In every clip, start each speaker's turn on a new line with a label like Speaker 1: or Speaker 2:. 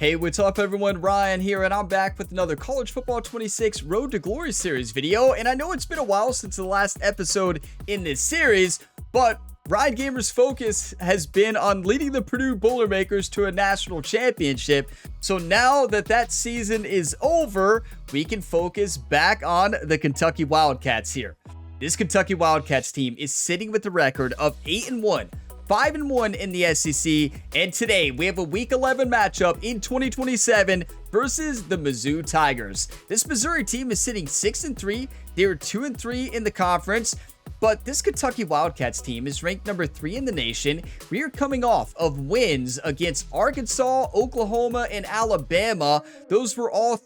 Speaker 1: Hey, what's up everyone? Ryan here, and I'm back with another College Football 26 Road to Glory series video. And I know it's been a while since the last episode in this series, but Ryan Gamer's focus has been on leading the Purdue Boilermakers to a national championship. So now that that season is over, we can focus back on the Kentucky Wildcats here. This Kentucky Wildcats team is sitting with a record of 8-1. 5-1 in the SEC, and today we have a Week 11 matchup in 2027 versus the Mizzou Tigers. This Missouri team is sitting 6-3. They're 2-3 in the conference, but this Kentucky Wildcats team is ranked number 3 in the nation. We are coming off of wins against Arkansas, Oklahoma, and Alabama. Those were all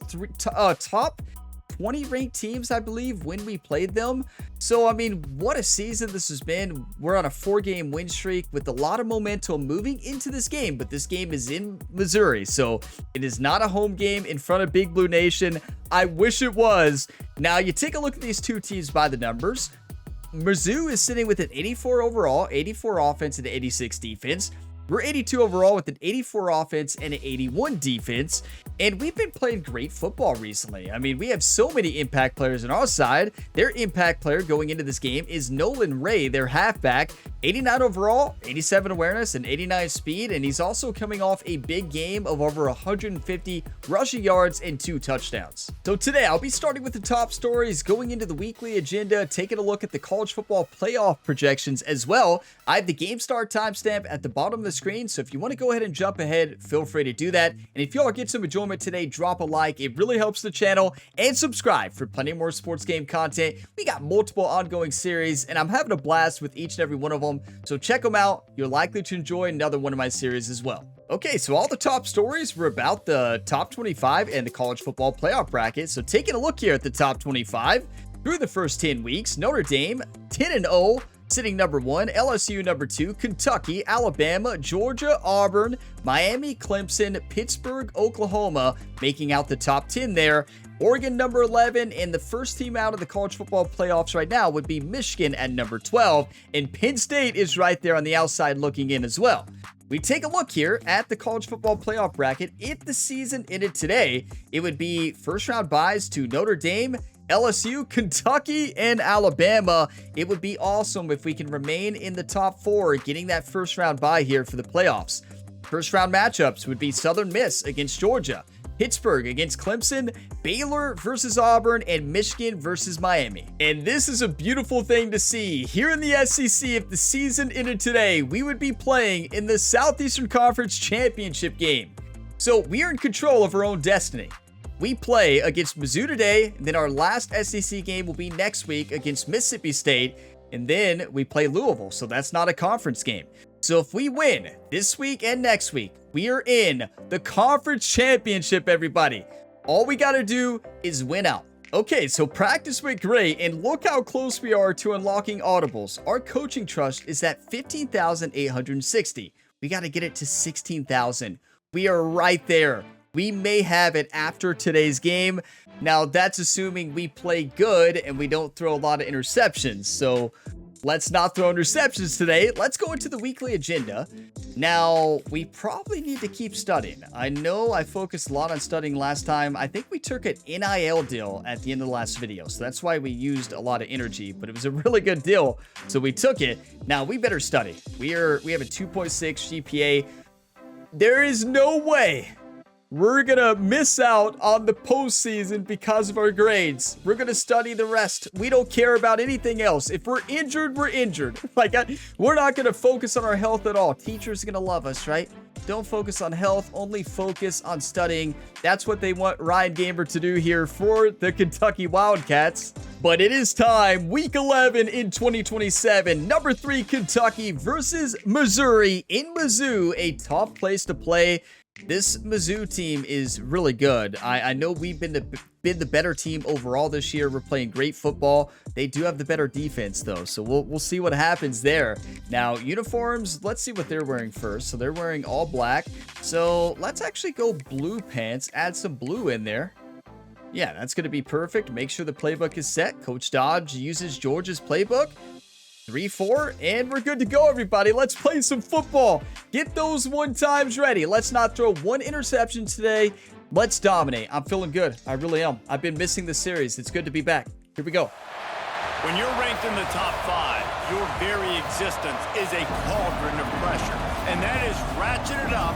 Speaker 1: top 20 ranked teams, I believe, when we played them. So, I mean, what a season this has been. We're on a 4-game win streak with a lot of momentum moving into this game, but this game is in Missouri, so it is not a home game in front of Big Blue Nation. I wish it was. Now, you take a look at these two teams by the numbers. Mizzou is sitting with an 84 overall, 84 offense, and 86 defense. We're 82 overall with an 84 offense and an 81 defense, and we've been playing great football recently. I mean, we have so many impact players on our side. Their impact player going into this game is Nolan Ray, their halfback, 89 overall, 87 awareness, and 89 speed, and he's also coming off a big game of over 150 rushing yards and 2 touchdowns. So today, I'll be starting with the top stories, going into the weekly agenda, taking a look at the college football playoff projections as well. I have the game start timestamp at the bottom of the screen, so if you want to go ahead and jump ahead, feel free to do that. And if y'all get some enjoyment today, drop a like. It really helps the channel, and subscribe for plenty more sports game content. We got multiple ongoing series, and I'm having a blast with each and every one of them, so check them out. You're likely to enjoy another one of my series as well. Okay, so all the top stories were about the top 25 and the college football playoff bracket. So taking a look here at the top 25 through the first 10 weeks, Notre Dame 10-0, sitting number 1, LSU number 2, Kentucky, Alabama, Georgia, Auburn, Miami, Clemson, Pittsburgh, Oklahoma, making out the top 10 there. Oregon number 11, and the first team out of the college football playoffs right now would be Michigan at number 12, and Penn State is right there on the outside looking in as well. We take a look here at the college football playoff bracket. If the season ended today, it would be first round byes to Notre Dame, LSU, Kentucky, and Alabama. It would be awesome if we can remain in the top 4, getting that first round bye here for the playoffs. First round matchups would be Southern Miss against Georgia, Pittsburgh against Clemson, Baylor versus Auburn, and Michigan versus Miami. And this is a beautiful thing to see. Here in the SEC, if the season ended today, we would be playing in the Southeastern Conference Championship game. So we are in control of our own destiny. We play against Mizzou today, and then our last SEC game will be next week against Mississippi State, and then we play Louisville, so that's not a conference game. So if we win this week and next week, we are in the conference championship, everybody. All we got to do is win out. Okay, so practice went great, and look how close we are to unlocking audibles. Our coaching trust is at 15,860. We got to get it to 16,000. We are right there. We may have it after today's game. Now, that's assuming we play good and we don't throw a lot of interceptions. So let's not throw interceptions today. Let's go into the weekly agenda. Now, we probably need to keep studying. I know I focused a lot on studying last time. I think we took an NIL deal at the end of the last video, so that's why we used a lot of energy, but it was a really good deal, so we took it. Now, we better study. We have a 2.6 GPA. There is no way we're gonna miss out on the postseason because of our grades. We're gonna study the rest. We don't care about anything else. If we're injured, we're injured. We're not gonna focus on our health at all. Teachers are gonna love us, right? Don't focus on health, only focus on studying. That's what they want Ryan Gamer to do here for the Kentucky Wildcats. But it is time, week 11 in 2027. Number 3, Kentucky versus Missouri in Mizzou, a tough place to play. This Mizzou team is really good. I know we've been the better team overall this year. We're playing great football. They do have the better defense though, so we'll see what happens there. Now, uniforms, let's see what they're wearing first. So they're wearing all black. So let's actually go blue pants, add some blue in there. Yeah, that's going to be perfect. Make sure the playbook is set. Coach Dodge uses Georgia's playbook. 3-4, and we're good to go, everybody. Let's play some football. Get those one times ready. Let's not throw one interception today. Let's dominate. I'm feeling good. I really am. I've been missing this series. It's good to be back. Here we go.
Speaker 2: When you're ranked in the top 5, your very existence is a cauldron of pressure. And that is ratcheted up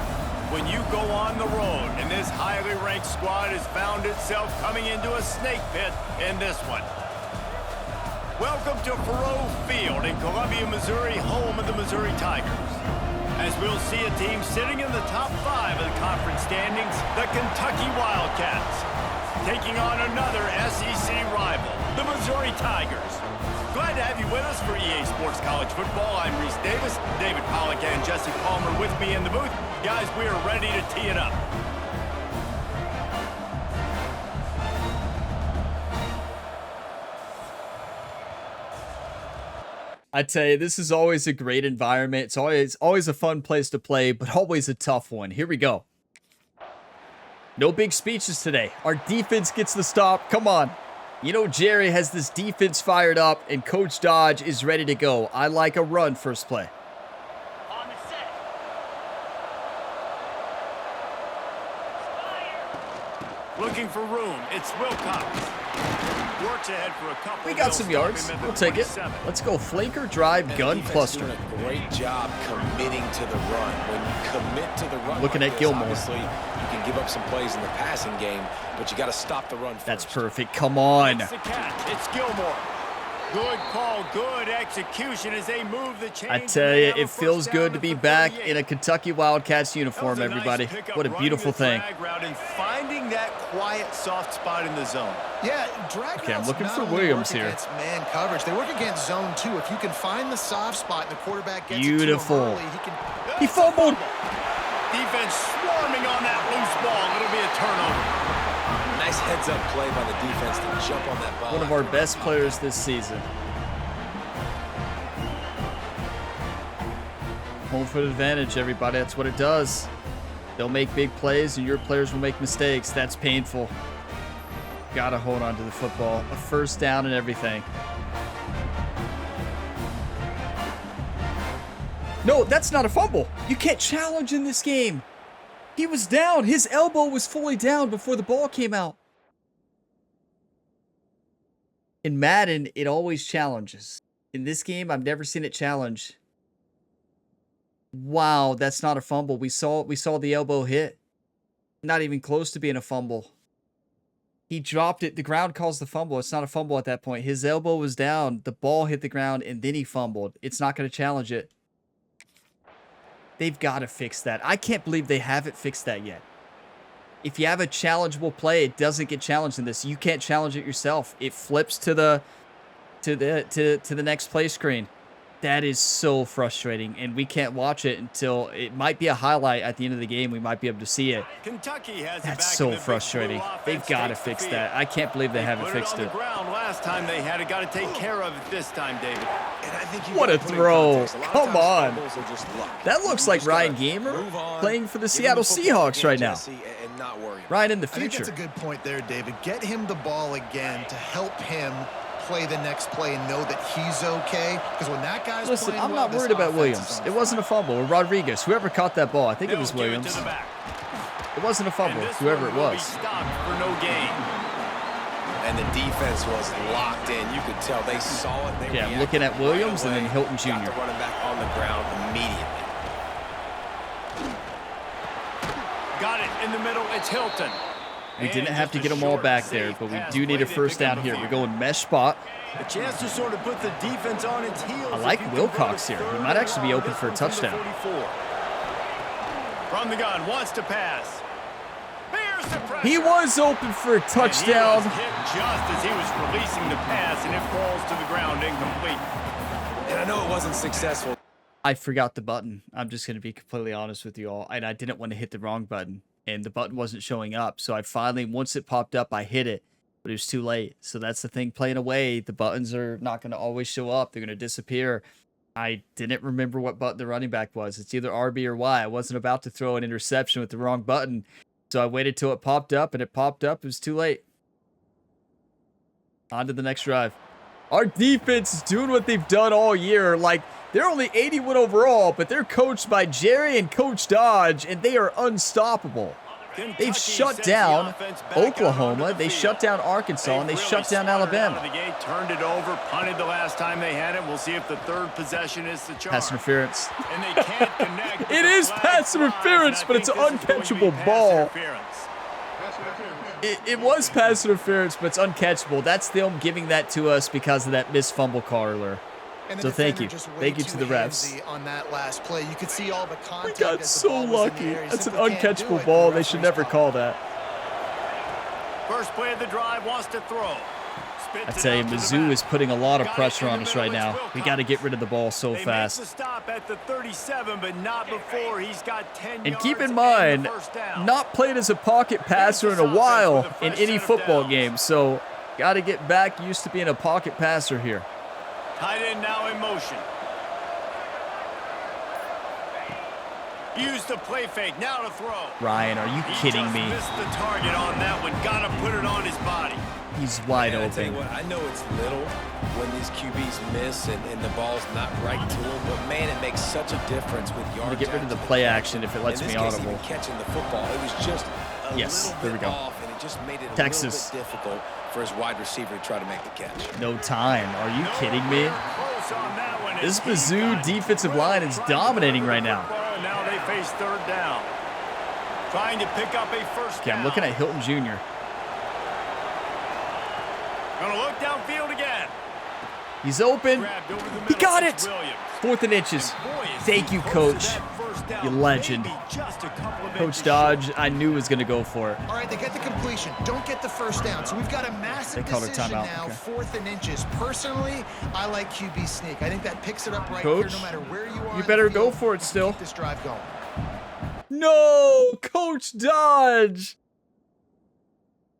Speaker 2: when you go on the road. And this highly ranked squad has found itself coming into a snake pit in this one. Welcome to Faroe Field in Columbia, Missouri, home of the Missouri Tigers. As we'll see a team sitting in the top 5 of the conference standings, the Kentucky Wildcats, taking on another SEC rival, the Missouri Tigers. Glad to have you with us for EA Sports College Football. I'm Reese Davis, David Pollack and Jesse Palmer with me in the booth. Guys, we are ready to tee it up.
Speaker 1: I tell you, this is always a great environment. It's always a fun place to play, but always a tough one. Here we go. No big speeches today. Our defense gets the stop. Come on. You know, Jerry has this defense fired up, and Coach Dodge is ready to go. I like a run first play.
Speaker 2: On the set. Looking for room. It's Wilcox. Works ahead for a couple.
Speaker 1: We got some yards. We'll take it. Let's go flanker, drive, gun, cluster.
Speaker 3: Doing a great job committing to the run. When you commit to the run,
Speaker 1: Looking
Speaker 3: like
Speaker 1: at
Speaker 3: this,
Speaker 1: Gilmore.
Speaker 3: obviously, you can give up some plays in the passing game, but you got to stop the run first.
Speaker 1: That's perfect. Come on.
Speaker 2: It's the catch. It's Gilmore. Good call, good execution as they move the chains.
Speaker 1: I tell you, it feels good to be back in a Kentucky Wildcats uniform, everybody. What a beautiful thing.
Speaker 2: And finding that quiet, soft spot in the zone.
Speaker 4: Yeah, drag
Speaker 1: Okay, I'm
Speaker 4: routes
Speaker 1: looking
Speaker 4: not
Speaker 1: for
Speaker 4: only
Speaker 1: Williams
Speaker 4: work
Speaker 1: here.
Speaker 4: against man coverage, they work against zone too. If you can find the soft spot and the quarterback gets
Speaker 1: Beautiful.
Speaker 4: it to him early, he can.
Speaker 1: He fumbled.
Speaker 2: Defense swarming on that loose ball. It'll be a turnover.
Speaker 3: Nice heads-up play by the defense to jump on that ball.
Speaker 1: One of our best players this season. Home field advantage, everybody. That's what it does. They'll make big plays, and your players will make mistakes. That's painful. Gotta hold on to the football. A first down and everything. No, that's not a fumble. You can't challenge in this game. He was down. His elbow was fully down before the ball came out. In Madden, it always challenges. In this game, I've never seen it challenge. Wow, that's not a fumble. We saw the elbow hit. Not even close to being a fumble. He dropped it. The ground calls the fumble. It's not a fumble at that point. His elbow was down. The ball hit the ground, and then he fumbled. It's not going to challenge it. They've got to fix that. I can't believe they haven't fixed that yet. If you have a challengeable play, it doesn't get challenged in this. You can't challenge it yourself. It flips to the next play screen. That is so frustrating, and we can't watch it until it might be a highlight at the end of the game. We might be able to see it.
Speaker 2: Kentucky has
Speaker 1: That's so frustrating. They've got to fix that. I can't believe they haven't fixed it.
Speaker 2: Last time they had it, got to take care of it this time, David.
Speaker 3: And I think
Speaker 1: What a throw. Come on.
Speaker 3: That
Speaker 1: That looks like Ryan Gamer playing for the Seattle Seahawks right now.
Speaker 3: And not worry.
Speaker 1: Ryan in the
Speaker 4: I think
Speaker 1: future.
Speaker 4: that's a good point there, David. Get him the ball again to help him play the next play and know that he's okay. Because when that guy's
Speaker 1: Listen,
Speaker 4: playing
Speaker 1: I'm
Speaker 4: well,
Speaker 1: not
Speaker 4: this
Speaker 1: worried about
Speaker 4: offense
Speaker 1: Williams.
Speaker 4: is on
Speaker 1: It wasn't a fumble. Or Rodriguez. Whoever caught that ball. I think it was
Speaker 2: They'll give
Speaker 1: Williams.
Speaker 2: to the back.
Speaker 1: It wasn't a fumble.
Speaker 2: And this
Speaker 1: Whoever it
Speaker 2: one will be
Speaker 1: was.
Speaker 2: stopped for no gain.
Speaker 3: And the defense was locked in. You could tell they saw it. They
Speaker 1: Yeah, I'm
Speaker 3: reacted
Speaker 1: looking at Williams
Speaker 3: right
Speaker 1: and then
Speaker 3: away.
Speaker 1: Hilton
Speaker 3: Got
Speaker 1: Jr.
Speaker 3: the running back on the ground immediately.
Speaker 2: Got it in the middle. It's Hilton.
Speaker 1: We
Speaker 2: And
Speaker 1: didn't have to
Speaker 2: just
Speaker 1: get
Speaker 2: a
Speaker 1: them all
Speaker 2: short,
Speaker 1: back there,
Speaker 2: safe
Speaker 1: but we
Speaker 2: pass
Speaker 1: do need a
Speaker 2: play. They
Speaker 1: first
Speaker 2: pick up
Speaker 1: down
Speaker 2: a
Speaker 1: here.
Speaker 2: few.
Speaker 1: We're going mesh spot.
Speaker 2: A chance to sort of put the defense on its heels.
Speaker 1: I
Speaker 2: if
Speaker 1: like
Speaker 2: you
Speaker 1: Wilcox
Speaker 2: convert a
Speaker 1: here. He
Speaker 2: third
Speaker 1: might actually be
Speaker 2: and
Speaker 1: open
Speaker 2: long.
Speaker 1: for a
Speaker 2: This one's from the
Speaker 1: touchdown.
Speaker 2: 44. From the gun, wants to pass. Bears the pressure.
Speaker 1: He was open for a touchdown.
Speaker 2: And he was hit just as he was releasing the pass, and it falls to the ground incomplete.
Speaker 3: And I know it wasn't successful.
Speaker 1: I forgot the button. I'm just going to be completely honest with you all. And I didn't want to hit the wrong button. And the button wasn't showing up. So I finally, once it popped up, I hit it. But it was too late. So that's the thing playing away. The buttons are not going to always show up. They're going to disappear. I didn't remember what button the running back was. It's either RB or Y. I wasn't about to throw an interception with the wrong button. So I waited till it popped up, and it popped up. It was too late. On to the next drive. Our defense is doing what they've done all year. Like, they're only 81 overall, but they're coached by Jerry and Coach Dodge, and they are unstoppable. They've shut down Oklahoma, they shut down Arkansas, and they shut down Alabama.
Speaker 2: Turned it over, punted the last time they had it. We'll see if the third possession is the charge.
Speaker 1: Pass interference.
Speaker 2: And they can't connect.
Speaker 1: It is pass interference, but it's an uncatchable ball. It was pass interference, but it's uncatchable. That's them giving that to us because of that missed fumble call earlier. So thank you. Thank you to the refs.
Speaker 4: On that last play, you could see all the contact.
Speaker 1: We got so lucky. That's an uncatchable ball. They should never call that.
Speaker 2: First play of the drive, wants to throw.
Speaker 1: I tell you, Mizzou is putting a lot of pressure on us right now. We got to get rid of the ball so fast.
Speaker 2: Stop at the 37, but not before he's got 10
Speaker 1: and keep in mind, not played as a pocket passer in a while in any football game. So got to get back used to being a pocket passer here.
Speaker 2: Tight end now in motion. Use the play fake, now to throw.
Speaker 1: Ryan, are you kidding me?
Speaker 2: He just missed the target on that one. Gotta put it on his body.
Speaker 1: He's wide open.
Speaker 3: I tell you what, I know it's little when these QBs miss and the ball's not right to them, but man, it makes such a difference with yards.
Speaker 1: I'm gonna get rid of the play action if it lets me audible.
Speaker 3: Even catching the football, it was just a little bit off, and it just made it a little bit difficult for his wide receiver to try to make the catch.
Speaker 1: No time. Are you kidding me? This Mizzou defensive line is dominating right now.
Speaker 2: Now they face third down. Trying to pick up a first down.
Speaker 1: Okay, I'm looking at Hilton Jr.
Speaker 2: Gonna look downfield again.
Speaker 1: He's open. He got it. 4th and inches. Thank you, Coach. You legend. Coach Dodge, I knew was going to go for it.
Speaker 4: All right, they get the completion. Don't get the first down. So we've got a massive decision now, okay. 4th and inches. Personally, I like QB sneak. I think that picks it up right
Speaker 1: Coach,
Speaker 4: here no matter where you are.
Speaker 1: You better go for it still.
Speaker 4: Keep this drive going.
Speaker 1: No, Coach Dodge.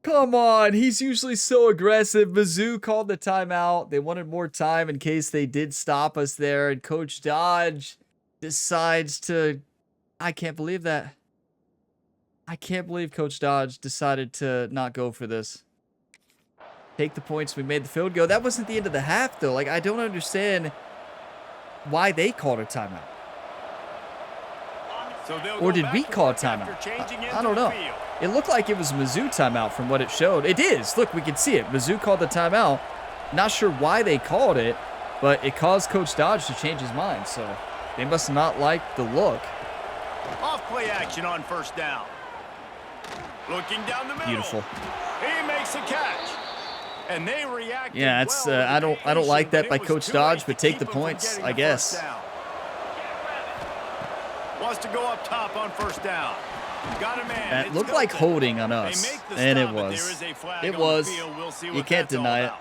Speaker 1: Come on, he's usually so aggressive. Mizzou called the timeout. They wanted more time in case they did stop us there. And Coach Dodge decides to... I can't believe that. I can't believe Coach Dodge decided to not go for this. Take the points. We made the field goal. That wasn't the end of the half, though. Like, I don't understand why they called a timeout. Or did we call a timeout? I don't know. It looked like it was Mizzou timeout from what it showed. It is. Look, we can see it. Mizzou called the timeout. Not sure why they called it, but it caused Coach Dodge to change his mind. So they must not like the look.
Speaker 2: Off play action on first down. Looking down the middle.
Speaker 1: Beautiful.
Speaker 2: He makes a catch. And they react.
Speaker 1: Yeah, it's I don't like that by Coach Dodge, but take the points, I guess.
Speaker 2: Wants to go up top on first down. Got a man.
Speaker 1: That looked like holding on us, and it was. It was. You can't deny it.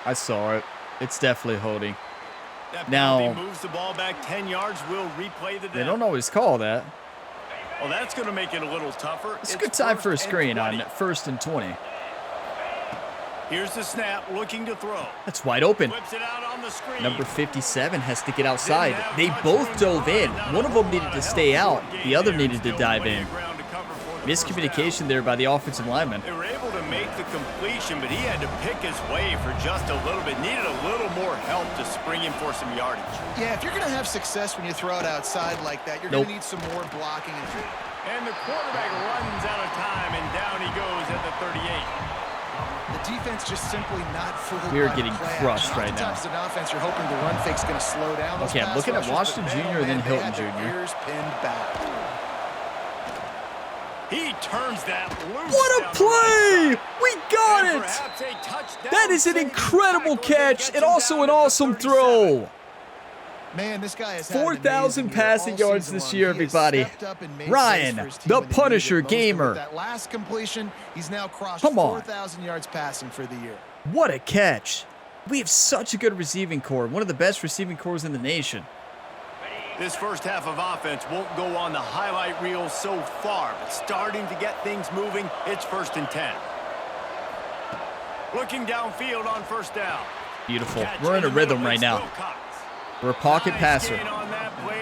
Speaker 1: I saw it. It's definitely holding. Now,
Speaker 2: moves the ball back 10 yards. We'll replay the down.
Speaker 1: They don't always call that.
Speaker 2: Well, that's going to make it a little tougher.
Speaker 1: It's a good time for a screen on 1st and 20.
Speaker 2: Here's the snap, looking to throw.
Speaker 1: That's wide open.
Speaker 2: Whips it out on the screen.
Speaker 1: Number 57 has to get outside. They both dove in. One of them needed to stay out. The other needed to dive in. Miscommunication there by the offensive lineman.
Speaker 2: They were able to make the completion, but he had to pick his way for just a little bit. Needed a little more help to spring him for some yardage. Yeah, if you're going to have success when you throw it outside like that, you're going to need some more blocking. And the quarterback runs out of time, and down he goes at the 38. The defense just simply not full.
Speaker 1: We're getting crushed right now.
Speaker 2: As an offense, you're hoping the run fake's going to slow down.
Speaker 1: Okay, I'm looking at Washington Jr. and then Hilton Jr.
Speaker 2: Pinned back. He turns that loose.
Speaker 1: What a play! We got it! That is an incredible catch and also an awesome throw.
Speaker 4: Man, this guy has
Speaker 1: 4,000 passing yards this year, everybody. Ryan, the Punisher Gamer.
Speaker 4: That last completion, he's now crossed 4,000 yards passing for the year.
Speaker 1: What a catch. We have such a good receiving core, one of the best receiving cores in the nation.
Speaker 2: This first half of offense won't go on the highlight reel so far, but starting to get things moving, it's 1st and 10. Looking downfield on first down.
Speaker 1: Beautiful. We're in a rhythm right now. We're a pocket passer.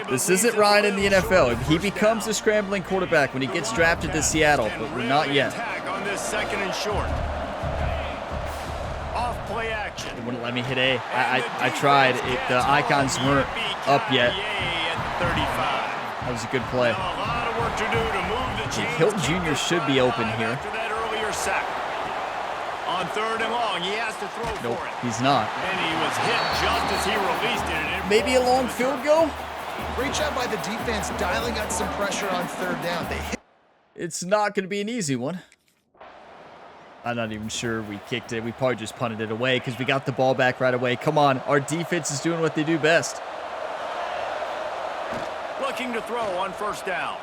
Speaker 1: This isn't Ryan in the NFL. He becomes a scrambling quarterback when he gets drafted to Seattle, but we're not yet.
Speaker 2: On this a 2nd and short. Off play action.
Speaker 1: It wouldn't let me hit A. I tried. The icons weren't up yet. That was a good play.
Speaker 2: Now a lot of work to do to move the chains.
Speaker 1: Hilton Jr. should be open here.
Speaker 2: After that earlier sack. On 3rd and long, he has to throw
Speaker 1: Nope,
Speaker 2: for it.
Speaker 1: he's not.
Speaker 2: And he was hit just as he released it. And it
Speaker 1: Maybe a long field goal?
Speaker 4: Great job by the defense dialing out some pressure on 3rd down. They hit.
Speaker 1: It's not going to be an easy one. I'm not even sure we kicked it. We probably just punted it away because we got the ball back right away. Come on, our defense is doing what they do best.
Speaker 2: looking to throw on 1st down.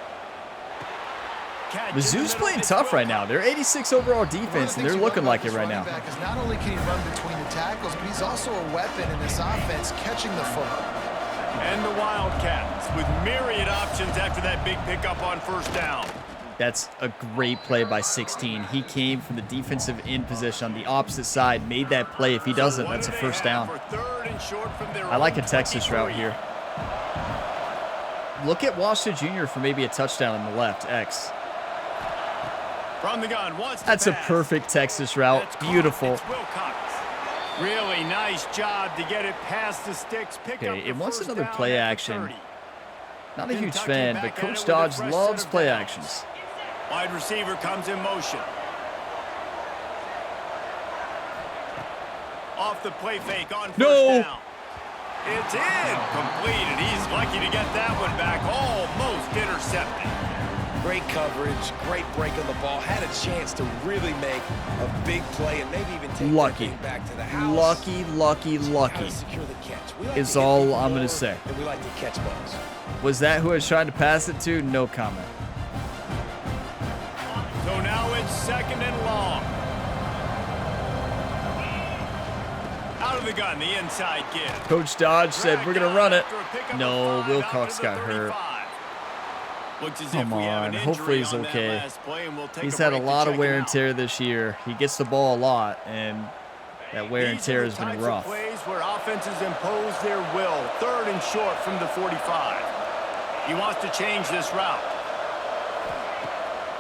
Speaker 1: Mizzou's playing tough right now. They're 86 overall defense, and they're looking like it right now.
Speaker 4: Not only can he run between the tackles, but he's also a weapon in this offense, catching the football.
Speaker 2: And the Wildcats with myriad options after that big pickup on 1st down.
Speaker 1: That's a great play by 16. He came from the defensive end position on the opposite side, made that play. If he doesn't, that's a 1st down. I like a Texas route here. Look at Washington Jr. for maybe a touchdown on the left, X.
Speaker 2: From the gun,
Speaker 1: that's a perfect Texas route. Beautiful.
Speaker 2: Really nice job to get it past the sticks.
Speaker 1: Okay, it wants another play action. Not a huge fan, but Coach Dodge loves play actions.
Speaker 2: Wide receiver comes in motion. Off the play fake on 1st down. It's in. Completed. He's lucky to get that one back. Almost intercepted.
Speaker 3: Great coverage, great break on the ball. Had a chance to really make a big play and maybe even take
Speaker 1: lucky.
Speaker 3: That back to the house.
Speaker 1: Lucky
Speaker 3: Secure the catch.
Speaker 1: Is all I'm going to say.
Speaker 3: And we like to catch balls.
Speaker 1: Was that who I was trying to pass it to? No comment.
Speaker 2: So now it's 2nd and long. Out of the gun, the inside give.
Speaker 1: Coach Dodge said, we're going to run it. No, Wilcox got hurt. Come on, hopefully he's okay. He's had a lot of wear and tear this year. He gets the ball a lot, and that wear and tear has been rough.
Speaker 2: Plays where offenses impose their will. 3rd and short from the 45. He wants to change this route.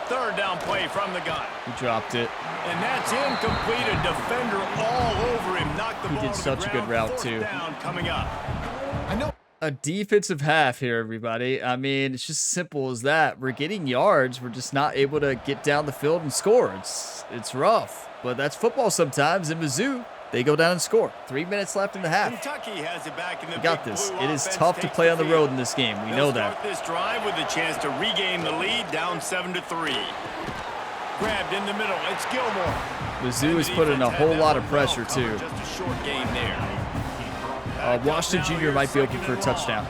Speaker 2: 3rd down play from the gun.
Speaker 1: He dropped it.
Speaker 2: And that's incomplete. A defender all over him. Knocked the ball
Speaker 1: He did such a good route, too.
Speaker 2: Down coming up.
Speaker 4: I know.
Speaker 1: A defensive half here, everybody. I mean, it's just simple as that. We're getting yards. We're just not able to get down the field and score. It's rough, but that's football sometimes. In Mizzou, they go down and score. 3 minutes left in the half.
Speaker 2: Kentucky has it back in the
Speaker 1: we got this. It is tough to play on the road in this game. We know that.
Speaker 2: This drive with a chance to regain the lead, down 7-3. Grabbed in the middle. It's Gilmore.
Speaker 1: Mizzou is putting a whole lot of pressure too.
Speaker 2: Just a short gain there.
Speaker 1: Washington Jr. might be open for a touchdown.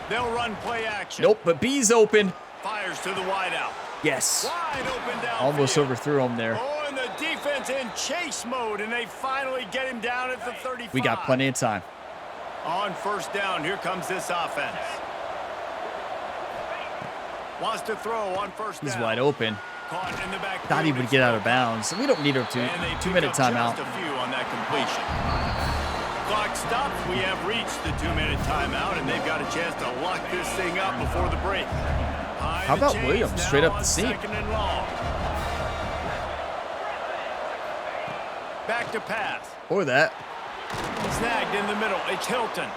Speaker 2: They'll run play action.
Speaker 1: Nope, but B's open.
Speaker 2: Fires to the wideout.
Speaker 1: Yes.
Speaker 2: Wide open down.
Speaker 1: Almost overthrew him there.
Speaker 2: Oh, and the defense in chase mode, and they finally get him down at the 35.
Speaker 1: We got plenty of time.
Speaker 2: On 1st down, here comes this offense. Wants to throw on 1st down.
Speaker 1: He's wide open.
Speaker 2: Caught in the back.
Speaker 1: Thought he would get out of bounds. We don't need a 2-minute timeout.
Speaker 2: Just a few on that completion. Clock stops. We have reached the 2-minute timeout, and they've got a chance to lock this thing up before the break.
Speaker 1: How about Williams straight up the seam?
Speaker 2: 2nd and long. Back to pass.
Speaker 1: Or that.
Speaker 2: Snagged in the middle. It's Hilton.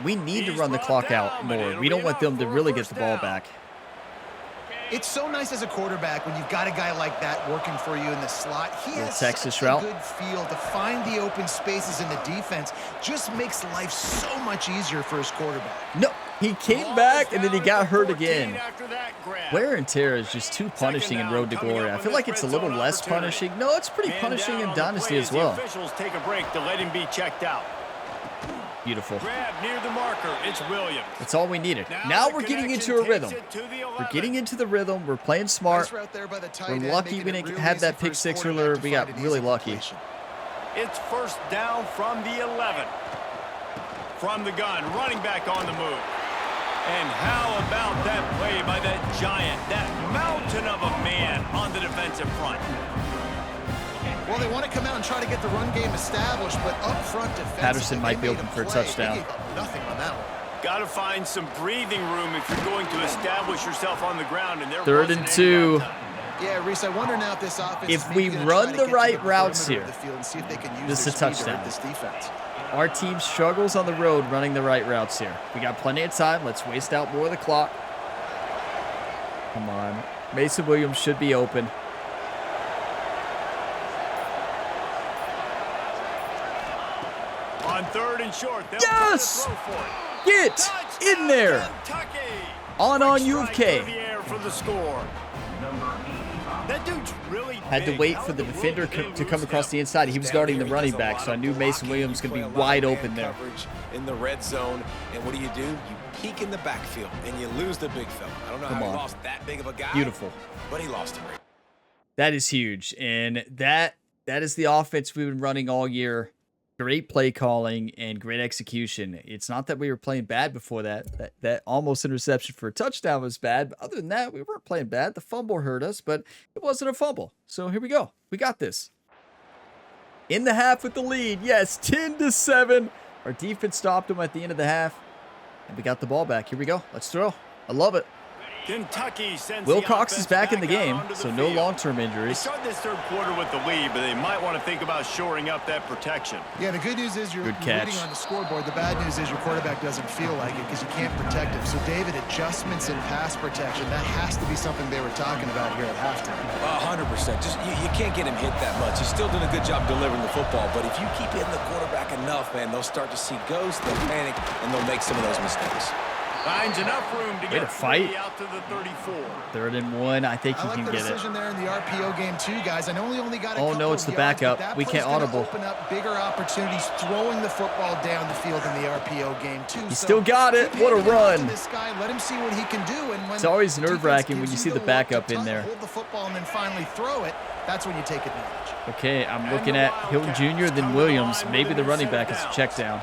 Speaker 1: We need to run the clock out more. We don't want them to really get the ball back.
Speaker 4: It's so nice as a quarterback when you've got a guy like that working for you in the slot. He has
Speaker 1: Texas
Speaker 4: such
Speaker 1: route.
Speaker 4: a good feel to find the open spaces in the defense. Just makes life so much easier for his quarterback.
Speaker 1: No, he came back and then he got hurt again. Wear and tear is just too punishing in Road to Glory. I feel like it's a little less punishing. No, it's pretty punishing in Dynasty as well.
Speaker 2: Officials take a break to let him be checked out.
Speaker 1: Beautiful.
Speaker 2: Grab near the marker. It's Williams.
Speaker 1: That's all we needed. Now we're getting into a rhythm. We're getting into the rhythm. We're playing smart. We're lucky we didn't have that pick 6 earlier. We got really lucky.
Speaker 2: It's 1st down from the 11. From the gun, running back on the move. And how about that play by that giant, that mountain of a man on the defensive front?
Speaker 4: Well, they want to come out and try to get the run game established, but up front defensively,
Speaker 1: Patterson might be open for a touchdown.
Speaker 4: Nothing on that one.
Speaker 2: Got to find some breathing room if you're going to establish yourself on the ground. And
Speaker 1: 3rd and 2.
Speaker 4: Yeah, Reese, I wonder now if this offense
Speaker 1: If we run the right routes here, this is a touchdown.
Speaker 4: This defense.
Speaker 1: Our team struggles on the road running the right routes here. We got plenty of time. Let's waste out more of the clock. Come on. Mason Williams should be open.
Speaker 2: On 3rd and short.
Speaker 1: Yes! Get in there. On U of K.
Speaker 2: That dude's really
Speaker 1: Had to wait for the defender to come across the inside. He was guarding the running back, so I knew Mason Williams was going to be wide open there.
Speaker 3: In the red zone, and what do? You peek in the backfield, and you lose the big fella. I don't know how he lost that big of a guy.
Speaker 1: Beautiful.
Speaker 3: But he lost him.
Speaker 1: That is huge, and that is the offense we've been running all year. Great play calling and great execution. It's not that we were playing bad before that. That almost interception for a touchdown was bad. But other than that, we weren't playing bad. The fumble hurt us, but it wasn't a fumble. So here we go. We got this. In the half with the lead. Yes, 10-7. Our defense stopped them at the end of the half. And we got the ball back. Here we go. Let's throw. I love it.
Speaker 2: Kentucky sends
Speaker 1: Wilcox is back in the game, so no long-term injuries.
Speaker 2: They started this 3rd quarter with the lead, but they might want to think about shoring up that protection.
Speaker 4: Yeah, the good news is you're reading on the scoreboard. The bad news is your quarterback doesn't feel like it because you can't protect him. So, David, adjustments in pass protection, that has to be something they were talking about here at halftime.
Speaker 3: 100%. Just you can't get him hit that much. He's still doing a good job delivering the football, but if you keep hitting the quarterback enough, man, they'll start to see ghosts, they'll panic, and they'll make some of those mistakes.
Speaker 2: Finds enough room to get
Speaker 1: fight
Speaker 2: out to the 34.
Speaker 1: 3rd and 1. I think he can get it.
Speaker 4: I like the decision there in the RPO game too, guys. I know he only got a couple
Speaker 1: no, it's the
Speaker 4: yards,
Speaker 1: backup. We can't audible.
Speaker 4: Open up bigger opportunities throwing the football down the field in the RPO game too.
Speaker 1: He still got it. What a run.
Speaker 4: This guy, let him see what he can do. And when
Speaker 1: it's always nerve-wracking when you see the backup in there.
Speaker 4: Hold the football and then finally throw it. That's when you take advantage.
Speaker 1: Okay, I'm looking at Hilton Jr., then Williams. Maybe the running back is a check down.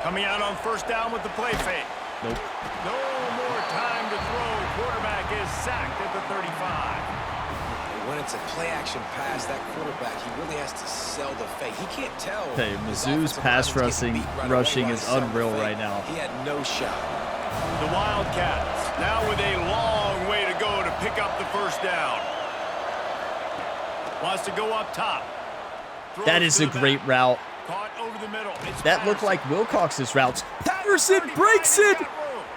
Speaker 2: Coming out on 1st down with the play fake.
Speaker 1: Nope.
Speaker 2: No more time to throw. Quarterback is sacked at the 35.
Speaker 3: When it's a play-action pass, that quarterback, he really has to sell the fake. He can't tell.
Speaker 1: Hey, Mizzou's pass rushing is unreal right now.
Speaker 3: He had no shot.
Speaker 2: The Wildcats now with a long way to go to pick up the 1st down. Wants to go up top.
Speaker 1: That is a great route.
Speaker 2: Caught over the middle.
Speaker 1: That looked like Wilcox's routes. Patterson breaks it.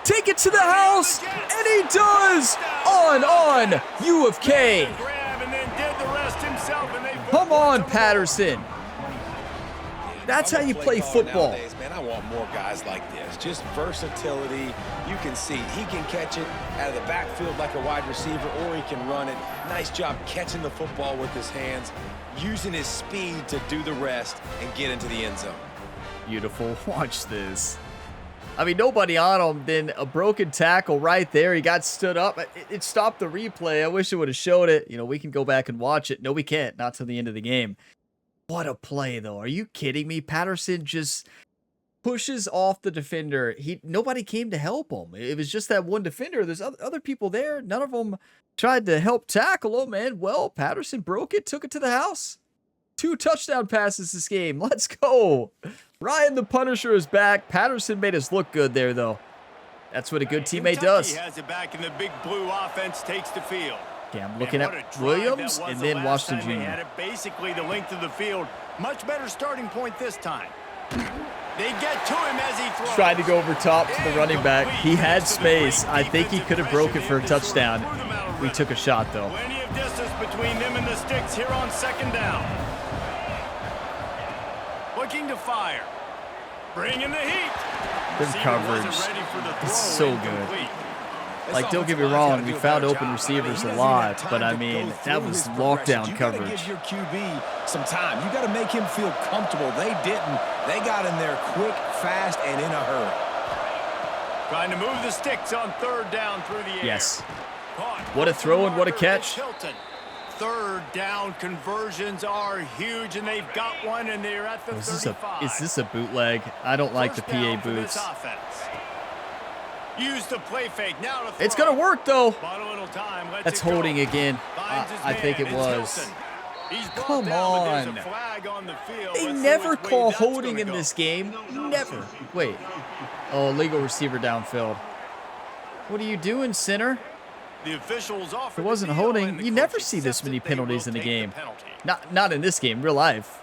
Speaker 1: Take it to the house. And he does. On U of K. Come on, Patterson. That's how you play football.
Speaker 3: Nowadays, man, I want more guys like this. Just versatility. You can see he can catch it out of the backfield like a wide receiver, or he can run it. Nice job catching the football with his hands, using his speed to do the rest and get into the end zone.
Speaker 1: Beautiful. Watch this. I mean, nobody on him. Then a broken tackle right there. He got stood up. It stopped the replay. I wish it would have showed it. You know, we can go back and watch it. No, we can't. Not till the end of the game. What a play, though. Are you kidding me? Patterson just pushes off the defender. Nobody came to help him. It was just that one defender. There's other people there. None of them tried to help tackle him, man. Well, Patterson broke it, took it to the house. 2 touchdown passes this game. Let's go. Ryan the Punisher is back. Patterson made us look good there, though. That's what a good teammate does.
Speaker 2: Has it back in the big blue offense, takes the field.
Speaker 1: Okay, I'm looking at Williams and then Washington Jr.
Speaker 2: Had it basically the length of the field. Much better starting point this time. They get to him as he throws.
Speaker 1: Tried to go over top to the running back. He had space. I think he could have broke it for a touchdown. We took a shot, though.
Speaker 2: Plenty of distance between them and the sticks here on 2nd down. Looking to fire. Bringing the heat.
Speaker 1: Good coverage. It's so good. Like, don't get me wrong, we found open receivers a lot, but I mean, that was lockdown coverage.
Speaker 3: You got to give your QB some time. You got to make him feel comfortable. They didn't. They got in there quick, fast, and in a hurry.
Speaker 2: Trying to move the sticks on 3rd down through the air.
Speaker 1: Yes. What a throw and what a catch.
Speaker 2: 3rd down conversions are huge, and they've got one, and they're at the 35.
Speaker 1: Is this a bootleg? I don't like the PA boots.
Speaker 2: Use the play fake. Now to throw.
Speaker 1: It's going to work, though.
Speaker 2: Time,
Speaker 1: that's holding again. I think it was. Come on. They never call holding in this game. Never. Wait. Oh, legal receiver downfield. What are you doing, center?
Speaker 2: The officials offered
Speaker 1: If it wasn't holding, you never see this many penalties in the game. Not in this game, real life.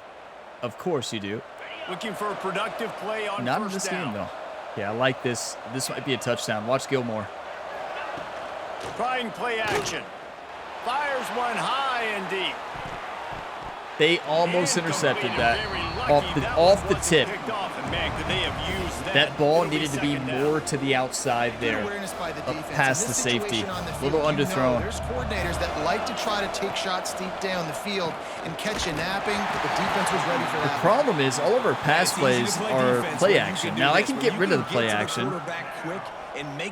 Speaker 1: Of course you do.
Speaker 2: Looking for a productive play on
Speaker 1: Not in
Speaker 2: first
Speaker 1: this
Speaker 2: down.
Speaker 1: game, though. Yeah, I like this. This might be a touchdown. Watch Gilmore.
Speaker 2: Trying play action. Fires one high and deep.
Speaker 1: They almost intercepted that off the tip. That ball needed to be more to the outside there, up past the safety. A little underthrown.
Speaker 4: There's coordinators that like to try to take shots deep down the field and catch you napping, but the defense was ready for that.
Speaker 1: The problem is all of our pass plays are play action. Now I can get rid of the play action,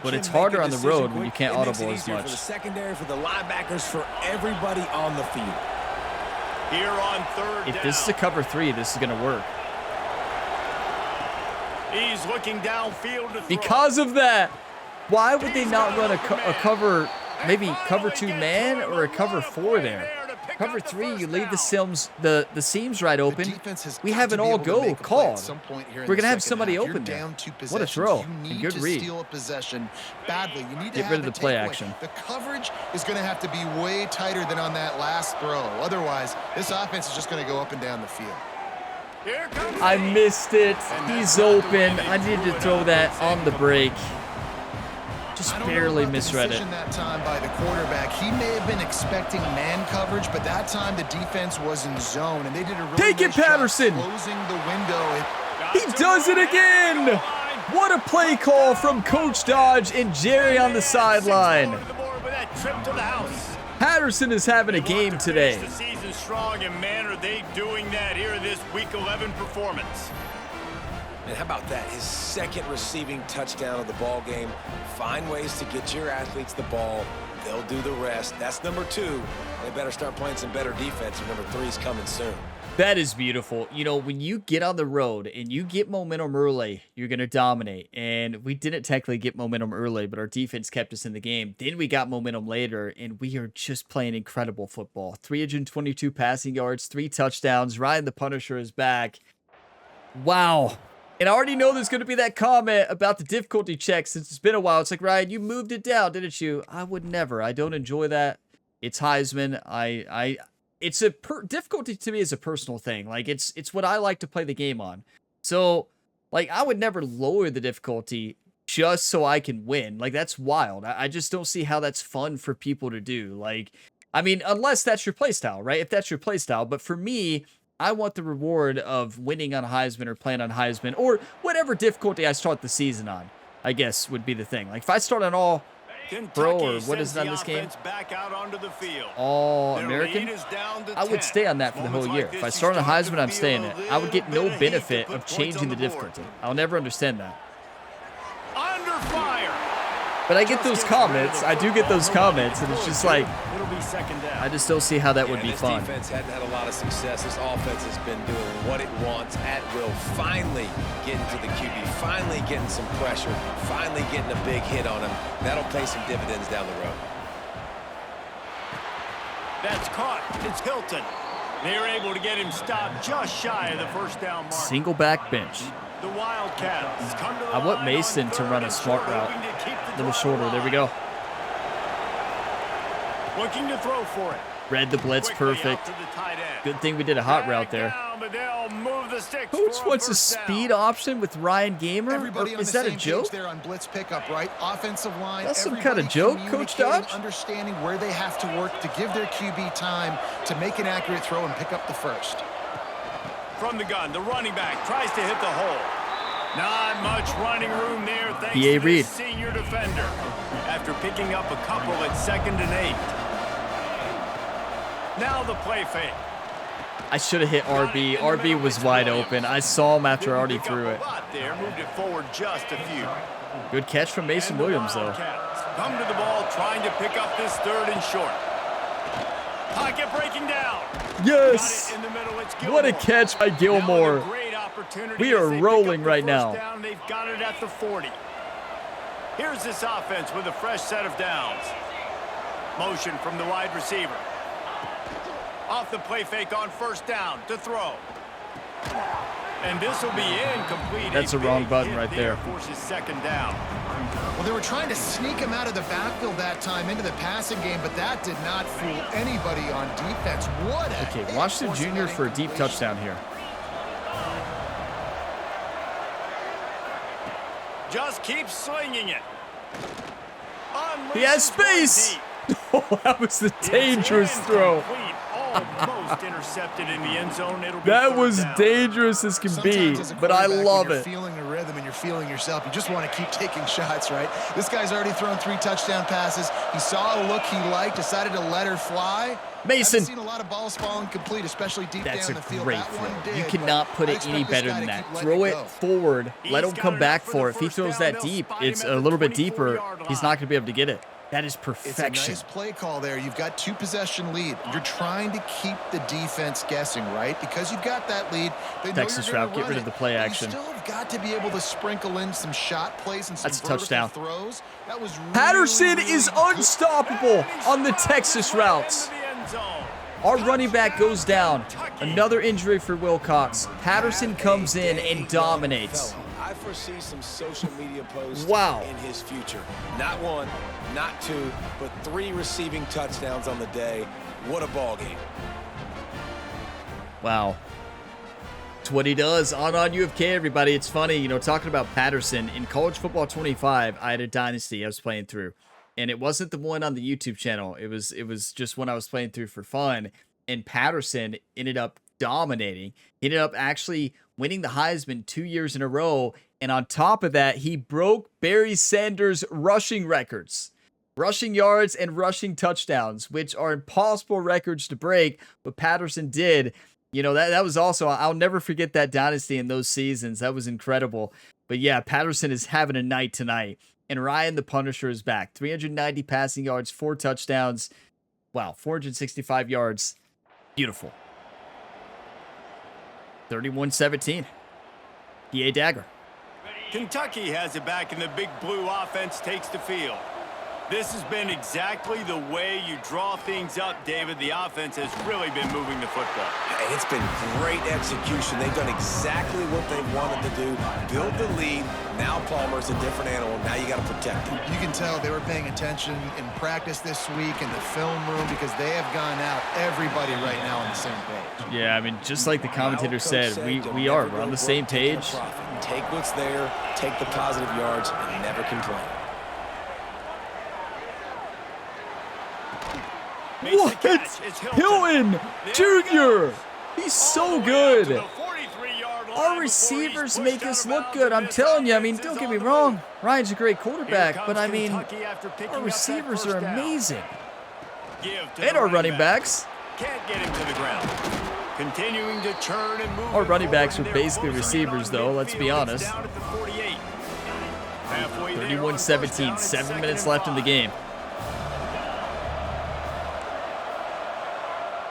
Speaker 1: but it's harder on the road when you can't audible as much.
Speaker 3: For the secondary, for the linebackers, for everybody on the field.
Speaker 2: Here on third
Speaker 1: If
Speaker 2: down.
Speaker 1: this is a cover 3, this is going to work.
Speaker 2: He's looking downfield to throw.
Speaker 1: Because of that, why would they not run a cover, maybe cover 2 man or a cover 4 there? Cover 3, you leave the seams right open. We have an all-go called. We're going to have somebody open there. What a throw. And good read. Get rid of the play action.
Speaker 4: The coverage is going to have to be way tighter than on that last throw. Otherwise, this offense is just going to go up and down the field.
Speaker 2: Here comes
Speaker 1: I missed it. He's open. I needed to throw that on the break. Just barely misread it.
Speaker 4: That time by the quarterback, he may have been expecting man coverage, but that time the defense was in zone, and they did a really
Speaker 1: Take it,
Speaker 4: nice job
Speaker 1: Patterson.
Speaker 4: closing the window.
Speaker 1: He does it again. What a play call from Coach Dodge and Jerry on the sideline. Patterson is having a game today.
Speaker 2: The season strong, and man, are they doing that here in this Week 11 performance.
Speaker 3: And how about that? His second receiving touchdown of the ball game. Find ways to get your athletes the ball. They'll do the rest. That's number 2. They better start playing some better defense, and number 3 is coming soon.
Speaker 1: That is beautiful. You know, when you get on the road and you get momentum early, you're going to dominate. And we didn't technically get momentum early, but our defense kept us in the game. Then we got momentum later, and we are just playing incredible football. 322 passing yards, 3 touchdowns. Ryan the Punisher is back. Wow. And I already know there's going to be that comment about the difficulty check since it's been a while. It's like, Ryan, you moved it down, didn't you? I would never. I don't enjoy that. It's Heisman. It's a difficulty to me is a personal thing. Like, it's what I like to play the game on. So, like, I would never lower the difficulty just so I can win. Like, that's wild. I just don't see how that's fun for people to do. Like, I mean, unless that's your playstyle, right? If that's your playstyle. But for me, I want the reward of winning on Heisman or playing on Heisman or whatever difficulty I start the season on, I guess would be the thing. Like, if I start on all pro or what is it on this game? All American? I would stay on that for the whole year. If I start on Heisman, I'm staying it. I would get no benefit of changing the difficulty. I'll never understand that.
Speaker 2: Under fire.
Speaker 1: But I get those comments. I do get those comments, and it's just like,
Speaker 2: It'll be second down.
Speaker 1: I just don't see how that would be fun.
Speaker 3: This defense hadn't had a lot of success. This offense has been doing what it wants at will. Finally getting to the QB. Finally getting some pressure. Finally getting a big hit on him. That'll pay some dividends down the road.
Speaker 2: That's caught. It's Hilton. They were able to get him stopped just shy of the first down mark.
Speaker 1: Single back bench.
Speaker 2: The Wildcats come to the
Speaker 1: I want
Speaker 2: line
Speaker 1: Mason
Speaker 2: on
Speaker 1: to
Speaker 2: third
Speaker 1: run a
Speaker 2: and
Speaker 1: smart
Speaker 2: short,
Speaker 1: route.
Speaker 2: hoping to keep the
Speaker 1: A little
Speaker 2: drive
Speaker 1: shorter. There we
Speaker 2: alive.
Speaker 1: go.
Speaker 2: Looking to throw for it.
Speaker 1: Read the blitz
Speaker 2: Quickly out
Speaker 1: perfect.
Speaker 2: to the tight end.
Speaker 1: Good thing we did a hot
Speaker 2: Back
Speaker 1: route there.
Speaker 2: down, but they'll move the sticks
Speaker 1: Coach
Speaker 2: for
Speaker 1: wants a
Speaker 2: first down.
Speaker 1: speed option with Ryan Gamer?
Speaker 4: Everybody
Speaker 1: Or
Speaker 4: on
Speaker 1: is
Speaker 4: the
Speaker 1: that a
Speaker 4: same
Speaker 1: joke?
Speaker 4: page there on blitz pickup, right? Offensive line.
Speaker 1: That's some
Speaker 4: everybody
Speaker 1: kind of joke, Coach
Speaker 4: communicating,
Speaker 1: Dodge?
Speaker 4: Understanding where they have to work to give their QB time to make an accurate throw and pick up the first.
Speaker 2: From the gun, the running back tries to hit the hole. Not much running room there thanks
Speaker 1: B.A.
Speaker 2: to
Speaker 1: Reed.
Speaker 2: the senior defender. After picking up a couple at 2nd and 8. Now the play fake.
Speaker 1: I should have hit RB. RB was wide open. I saw him after I already
Speaker 2: Didn't pick
Speaker 1: threw
Speaker 2: up
Speaker 1: it.
Speaker 2: a lot there, moved it forward just a few.
Speaker 1: Good catch from Mason
Speaker 2: And the
Speaker 1: Williams, though.
Speaker 2: Wildcats come to the ball trying to pick up this 3rd and short. Pocket breaking down.
Speaker 1: Yes!
Speaker 2: Got it in the middle. It's
Speaker 1: What a
Speaker 2: Gilmore.
Speaker 1: catch by
Speaker 2: Now
Speaker 1: Gilmore.
Speaker 2: with a great opportunity
Speaker 1: We
Speaker 2: as
Speaker 1: are
Speaker 2: they pick
Speaker 1: rolling
Speaker 2: up the
Speaker 1: right
Speaker 2: first
Speaker 1: now.
Speaker 2: down. They've got it at the 40. Here's this offense with a fresh set of downs. Motion from the wide receiver. Off the play fake on 1st down to throw. And this will be incomplete.
Speaker 1: That's a wrong button right there.
Speaker 2: Forces second down.
Speaker 4: Well, they were trying to sneak him out of the backfield that time into the passing game, but that did not fool anybody on defense. What a
Speaker 1: Okay,
Speaker 4: hit.
Speaker 1: Washington Jr. for a deep touchdown here.
Speaker 2: Just keep slinging it.
Speaker 1: He has space. Oh, that was the dangerous throw.
Speaker 2: Almost intercepted in the end zone. It'll be
Speaker 1: That
Speaker 2: third
Speaker 1: was
Speaker 2: down.
Speaker 1: dangerous as can be,
Speaker 4: Sometimes as a
Speaker 1: but I
Speaker 4: quarterback,
Speaker 1: love
Speaker 4: when
Speaker 1: it.
Speaker 4: you're feeling the rhythm and you're feeling yourself. You just want to keep taking shots, right? This guy's already thrown 3 touchdown passes. He saw a look he liked, decided to let her fly.
Speaker 1: Mason.
Speaker 4: I've seen a lot of balls falling complete, especially deep
Speaker 1: That's a
Speaker 4: down the field.
Speaker 1: great
Speaker 4: That one
Speaker 1: throw.
Speaker 4: did,
Speaker 1: You
Speaker 4: but
Speaker 1: cannot put
Speaker 4: I
Speaker 1: it
Speaker 4: expect
Speaker 1: any
Speaker 4: this
Speaker 1: better
Speaker 4: guy
Speaker 1: than
Speaker 4: to
Speaker 1: that.
Speaker 4: keep letting
Speaker 1: Throw it
Speaker 4: go.
Speaker 1: forward. Let him
Speaker 2: He's
Speaker 1: come
Speaker 2: got
Speaker 1: back
Speaker 2: enough for
Speaker 1: for
Speaker 2: the
Speaker 1: it. If he
Speaker 2: first
Speaker 1: throws
Speaker 2: down,
Speaker 1: that
Speaker 2: they'll
Speaker 1: deep,
Speaker 2: spot him
Speaker 1: it's
Speaker 2: at
Speaker 1: a
Speaker 2: the
Speaker 1: little bit deeper.
Speaker 2: 24-yard
Speaker 1: He's
Speaker 2: line.
Speaker 1: not going to be able to get it. That is
Speaker 4: It's a
Speaker 1: perfection.
Speaker 4: nice play call there. You've got 2 possession lead. You're trying to keep the defense guessing, right? Because you've got that lead. They know
Speaker 1: Texas
Speaker 4: you're gonna
Speaker 1: route, get
Speaker 4: run
Speaker 1: rid
Speaker 4: it,
Speaker 1: of the play
Speaker 4: but
Speaker 1: action.
Speaker 4: You still have got to be able to sprinkle in some shot plays and some
Speaker 1: That's a
Speaker 4: vertical
Speaker 1: touchdown.
Speaker 4: throws. That was
Speaker 1: Patterson
Speaker 4: really,
Speaker 1: is
Speaker 4: really good.
Speaker 1: unstoppable on the Texas routes. Our running back goes down. Another injury for Wilcox. Patterson comes in and dominates.
Speaker 3: I foresee some social media posts
Speaker 1: Wow.
Speaker 3: in his future. Not 1, not 2, but 3 receiving touchdowns on the day. What a ball game.
Speaker 1: Wow. It's what he does on UFK, everybody. It's funny, you know, talking about Patterson. In College Football 25, I had a dynasty I was playing through. And it wasn't the one on the YouTube channel. It was just one I was playing through for fun. And Patterson ended up dominating. He ended up actually winning the Heisman 2 years in a row. And on top of that, he broke Barry Sanders' rushing records. Rushing yards and rushing touchdowns, which are impossible records to break, but Patterson did. You know, that was also, I'll never forget that dynasty in those seasons. That was incredible. But yeah, Patterson is having a night tonight. And Ryan the Punisher is back. 390 passing yards, 4 touchdowns. Wow, 465 yards. Beautiful. 31-17. PA Dagger.
Speaker 2: Kentucky has it back, and the big blue offense takes the field. This has been exactly the way you draw things up, David. The offense has really been moving the football.
Speaker 3: And it's been great execution. They've done exactly what they wanted to do. Build the lead. Now Palmer's a different animal. Now you got to protect him.
Speaker 4: You can tell they were paying attention in practice this week in the film room because they have gone out, everybody right now on the same page.
Speaker 1: Yeah, I mean, just like the commentator said, we're on the same page.
Speaker 3: Take what's there, take the positive yards, and never complain.
Speaker 1: What? Hilton Jr. He's so good. Our receivers make us look good. I'm telling you, I mean, don't get me wrong. Ryan's a great quarterback, but I mean, our receivers are amazing. And our running backs.
Speaker 2: Can't get him to the ground. Continuing to churn and move.
Speaker 1: Our running backs are basically receivers, though, let's be honest. 31-17, 7 minutes left in the game.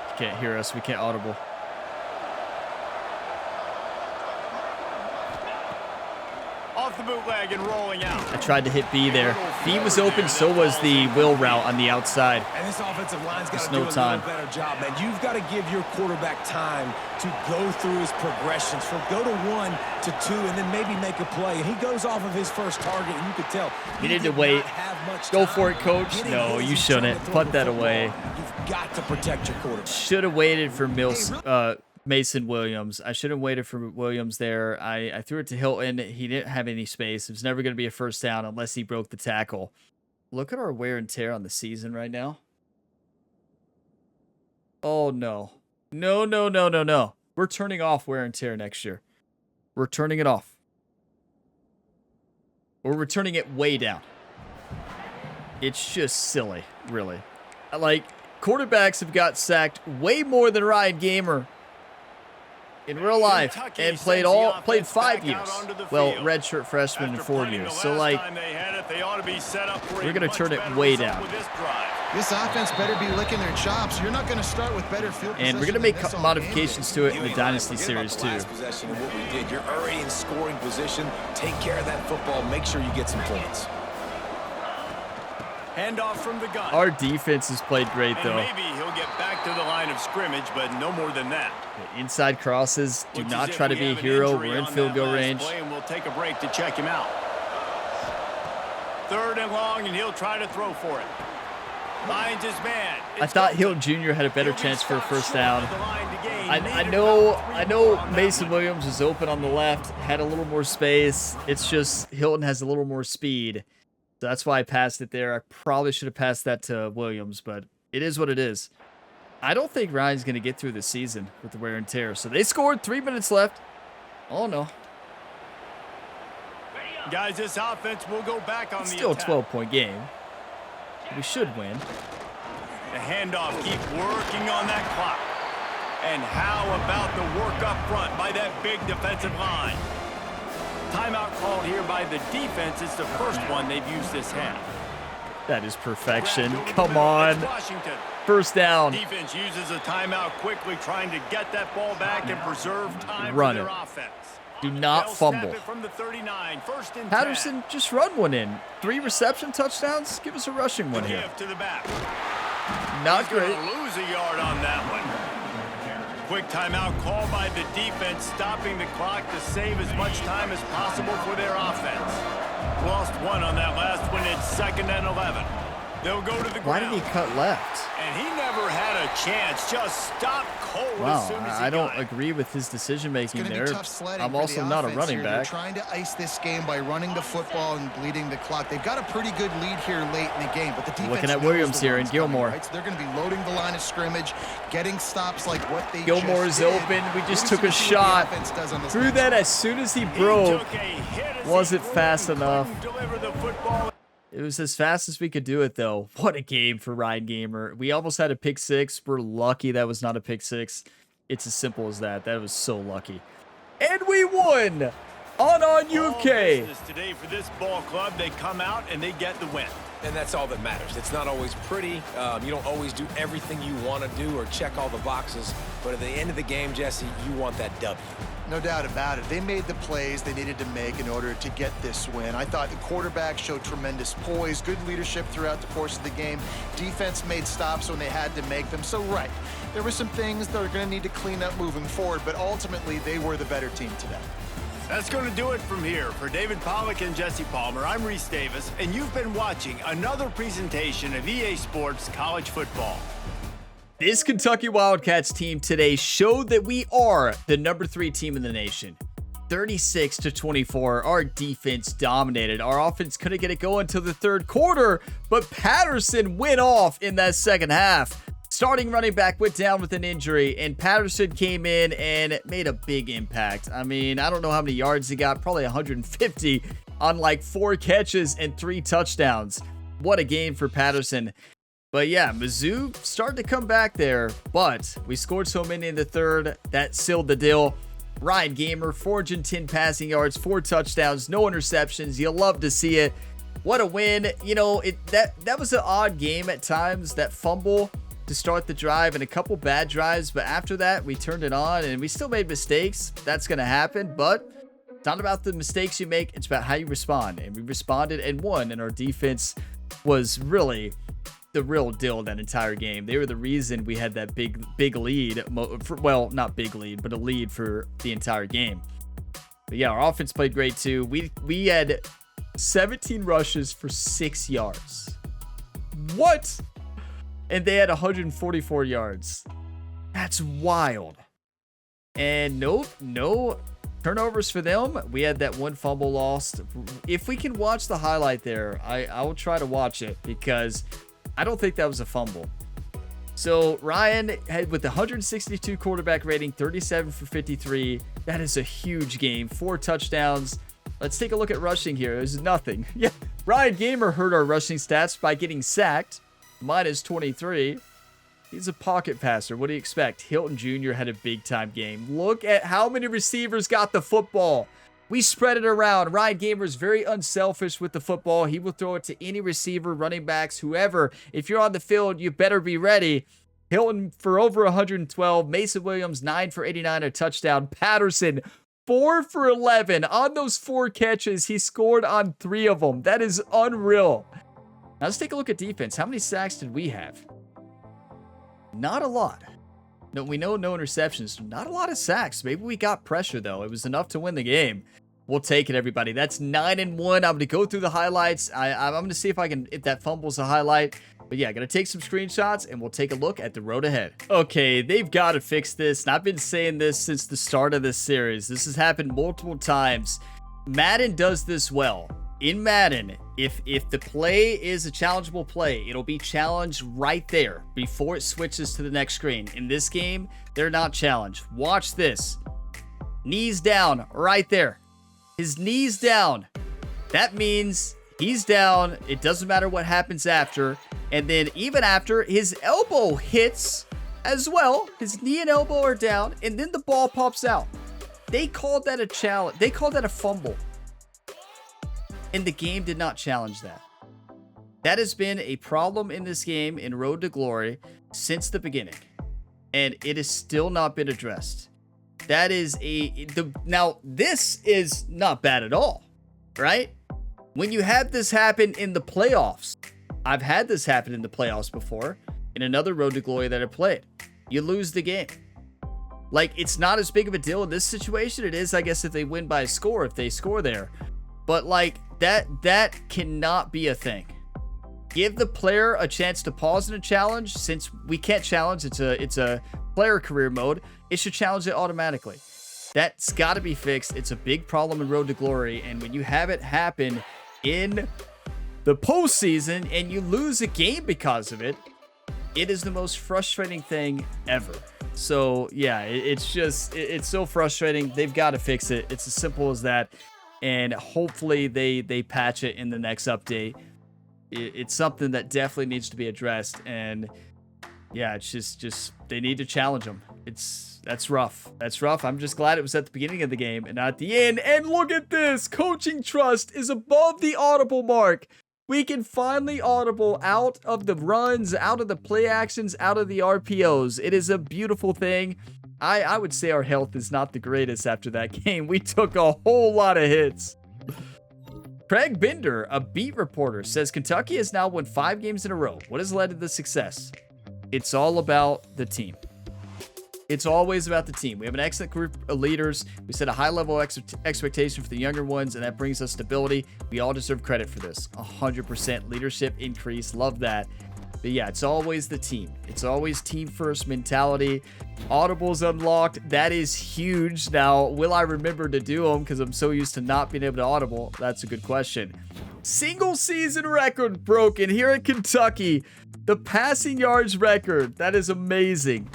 Speaker 1: You can't hear us, we can't audible.
Speaker 2: Off the bootleg and rolling out.
Speaker 1: I tried to hit B there. B was open, so was the will route on the outside.
Speaker 3: And this offensive line's got
Speaker 1: There's
Speaker 3: to
Speaker 1: no
Speaker 3: do a
Speaker 1: time.
Speaker 3: little better job, man. You've got to give your quarterback time to go through his progressions. From go to 1 to 2, and then maybe make a play. And he goes off of his first target, and you could tell
Speaker 1: He needed to
Speaker 3: did
Speaker 1: wait.
Speaker 3: not have much
Speaker 1: Go
Speaker 3: time
Speaker 1: for it, coach.
Speaker 3: getting
Speaker 1: No,
Speaker 3: his
Speaker 1: you shouldn't.
Speaker 3: and trying to
Speaker 1: Put
Speaker 3: throw
Speaker 1: that
Speaker 3: the
Speaker 1: away.
Speaker 3: football. You've got to protect your quarterback.
Speaker 1: Should have waited for Mason Williams. I should have waited for Williams there. I threw it to Hilton. He didn't have any space. It was never going to be a first down unless he broke the tackle. Look at our wear and tear on the season right now. Oh, no. No, no, no, no, no. We're turning off wear and tear next year. We're turning it off. We're turning it way down. It's just silly, really. Like, quarterbacks have got sacked way more than Ryan Gamer in real life and played 5 years. Well, redshirt freshman in 4 years. So, like, we're going to turn it way down.
Speaker 4: This offense better be licking their chops. You're not going to start with better field
Speaker 1: And we're going to make modifications to it in the Dynasty Series, too.
Speaker 3: Last possession of what we did. You're already in scoring position. Take care of that football. Make sure you get some points.
Speaker 2: Handoff from the gun.
Speaker 1: Our defense has played great, though.
Speaker 2: And maybe he'll get back to the line of scrimmage, but no more than that.
Speaker 1: The inside crosses. Do not try to be a hero. We're in field goal range.
Speaker 2: And we'll take a break to check him out. 3rd and long, and he'll try to throw for it. Finds his man.
Speaker 1: I thought Hilton Jr. had a better chance for a first down. I know Mason Williams was open on the left, had a little more space. It's just Hilton has a little more speed. So that's why I passed it there. I probably should have passed that to Williams, but it is what it is. I don't think Ryan's going to get through the season with the wear and tear. So they scored, 3 minutes left. Oh, no.
Speaker 2: Guys, this offense will go back on
Speaker 1: It's
Speaker 2: the
Speaker 1: still
Speaker 2: attack.
Speaker 1: a 12-point game. We should win.
Speaker 2: The handoff, keep working on that clock. And how about the work up front by that big defensive line? Timeout called here by the defense. It's the first one they've used this half.
Speaker 1: That is perfection. Come on.
Speaker 2: Washington.
Speaker 1: First down.
Speaker 2: Defense uses a timeout quickly, trying to get that ball back and preserve time
Speaker 1: Run
Speaker 2: for their
Speaker 1: it.
Speaker 2: offense.
Speaker 1: Do not
Speaker 2: They'll snap
Speaker 1: fumble.
Speaker 2: it from the 39, 1st and 10.
Speaker 1: Patterson, just run one in. 3 reception touchdowns. Give us a rushing one here.
Speaker 2: Give to the back.
Speaker 1: Not
Speaker 2: He's gonna
Speaker 1: great.
Speaker 2: lose a yard on that one. Quick timeout call by the defense, stopping the clock to save as much time as possible for their offense. Lost one on that last one. It's 2nd and 11. They'll go to the ground.
Speaker 1: Why did he cut left?
Speaker 2: And he never had a chance. Just stopped cold as
Speaker 1: Wow,
Speaker 2: soon as he
Speaker 1: I don't
Speaker 2: got it.
Speaker 1: agree with his decision making
Speaker 4: It's going to
Speaker 1: there.
Speaker 4: be tough sledding
Speaker 1: I'm
Speaker 4: for
Speaker 1: also
Speaker 4: the
Speaker 1: not a
Speaker 4: offense
Speaker 1: running
Speaker 4: here. They're
Speaker 1: back.
Speaker 4: trying to ice this game by running the football and bleeding the clock. They've got a pretty good lead here late in the game, but the defense
Speaker 1: Looking at
Speaker 4: knows
Speaker 1: Williams
Speaker 4: the
Speaker 1: here
Speaker 4: run's
Speaker 1: and Gilmore.
Speaker 4: coming, right? So they're going to be loading the line of scrimmage, getting stops like what they
Speaker 1: Gilmore
Speaker 4: just
Speaker 1: is
Speaker 4: did.
Speaker 1: open. We just
Speaker 4: We're
Speaker 1: took a
Speaker 4: just gonna see what the
Speaker 1: shot.
Speaker 4: offense does on this
Speaker 1: Threw
Speaker 4: next
Speaker 1: that
Speaker 4: drive.
Speaker 1: as soon as he
Speaker 2: He
Speaker 1: broke.
Speaker 2: took a hit as
Speaker 1: Wasn't
Speaker 2: he
Speaker 1: fast
Speaker 2: couldn't
Speaker 1: enough.
Speaker 2: deliver the football.
Speaker 1: It was as fast as we could do it, though. What a game for Ryan Gamer. We almost had a pick six. We're lucky that was not a pick six. It's as simple as that. That was so lucky. And we won on
Speaker 2: All
Speaker 1: UK.
Speaker 2: business today for this ball club. They come out and they get the win.
Speaker 3: And that's all that matters. It's not always pretty. You don't always do everything you want to do or check all the boxes. But at the end of the game, Jesse, you want that W.
Speaker 4: No doubt about it. They made the plays they needed to make in order to get this win. I thought the quarterback showed tremendous poise, good leadership throughout the course of the game. Defense made stops when they had to make them. So, right, there were some things that are going to need to clean up moving forward, but ultimately they were the better team today.
Speaker 2: That's going to do it from here. For David Pollack and Jesse Palmer, I'm Reese Davis, and you've been watching another presentation of EA Sports College Football.
Speaker 1: This Kentucky Wildcats team today showed that we are the #3 team in the nation. 36-24, our defense dominated. Our offense couldn't get it going until the third quarter, but Patterson went off in that second half. Starting running back went down with an injury, and Patterson came in and made a big impact. I mean, I don't know how many yards he got, probably 150 on like 4 catches and 3 touchdowns. What a game for Patterson. But yeah, Mizzou started to come back there, but we scored so many in the third, that sealed the deal. Ryan Gamer, 410 passing yards, 4 touchdowns, no interceptions. You'll love to see it. What a win. You know, that was an odd game at times, that fumble to start the drive and a couple bad drives, but after that, we turned it on and we still made mistakes. That's going to happen, but it's not about the mistakes you make. It's about how you respond, and we responded and won, and our defense was really the real deal that entire game. They were the reason we had that big lead. Well, not big lead, but a lead for the entire game. But yeah, our offense played great too. We had 17 rushes for 6 yards. What? And they had 144 yards. That's wild. And no turnovers for them. We had that one fumble lost. If we can watch the highlight there, I will try to watch it because I don't think that was a fumble. So Ryan had with the 162 quarterback rating, 37 for 53. That is a huge game. 4 touchdowns. Let's take a look at rushing here. There's nothing. Yeah, Ryan Gamer hurt our rushing stats by getting sacked. Minus 23. He's a pocket passer. What do you expect? Hilton Jr. had a big-time game. Look at how many receivers got the football. We spread it around. Ryan Gamer is very unselfish with the football. He will throw it to any receiver, running backs, whoever. If you're on the field, you better be ready. Hilton for over 112. Mason Williams, 9 for 89, a touchdown. Patterson, 4 for 11. On those 4 catches, he scored on 3 of them. That is unreal. Now let's take a look at defense. How many sacks did we have? Not a lot. No, we know no interceptions. Not a lot of sacks. Maybe we got pressure, though. It was enough to win the game. We'll take it, everybody. That's 9-1. I'm going to go through the highlights. I'm going to see if that fumble's a highlight. But yeah, going to take some screenshots, and we'll take a look at the road ahead. Okay, they've got to fix this. And I've been saying this since the start of this series. This has happened multiple times. Madden does this well. In Madden, if the play is a challengeable play, it'll be challenged right there before it switches to the next screen. In this game, they're not challenged. Watch this. Knees down right there. His knees down. That means he's down. It doesn't matter what happens after. And then even after, his elbow hits as well. His knee and elbow are down. And then the ball pops out. They called that a challenge. They called that a fumble. And the game did not challenge that. That has been a problem in this game in Road to Glory since the beginning. And it has still not been addressed. That is now this is not bad at all, right? When you have this happen in the playoffs, I've had this happen in the playoffs before in another Road to Glory that I played. You lose the game. Like, it's not as big of a deal in this situation. It is, I guess, if they win by a score, if they score there. But like, that cannot be a thing. Give the player a chance to pause in a challenge. Since we can't challenge, it's a player career mode, it should challenge it automatically. That's got to be fixed. It's a big problem in Road to Glory, and when you have it happen in the postseason and you lose a game because of it, it is the most frustrating thing ever. So yeah, it's so frustrating. They've got to fix it. It's as simple as that. And hopefully they patch it in the next update. It's something that definitely needs to be addressed. And yeah, it's just they need to challenge them. That's rough. That's rough. I'm just glad it was at the beginning of the game and not at the end. And look at this. Coaching trust is above the audible mark. We can finally audible out of the runs, out of the play actions, out of the RPOs. It is a beautiful thing. I would say our health is not the greatest after that game. We took a whole lot of hits. Craig Bender, a beat reporter, says Kentucky has now won 5 games in a row. What has led to the success? It's all about the team. It's always about the team. We have an excellent group of leaders. We set a high level expectation for the younger ones, and that brings us stability. We all deserve credit for this. 100% leadership increase. Love that. But yeah, it's always the team. It's always team first mentality. Audibles unlocked. That is huge. Now, will I remember to do them because I'm so used to not being able to audible? That's a good question. Single season record broken here at Kentucky. The passing yards record. That is amazing.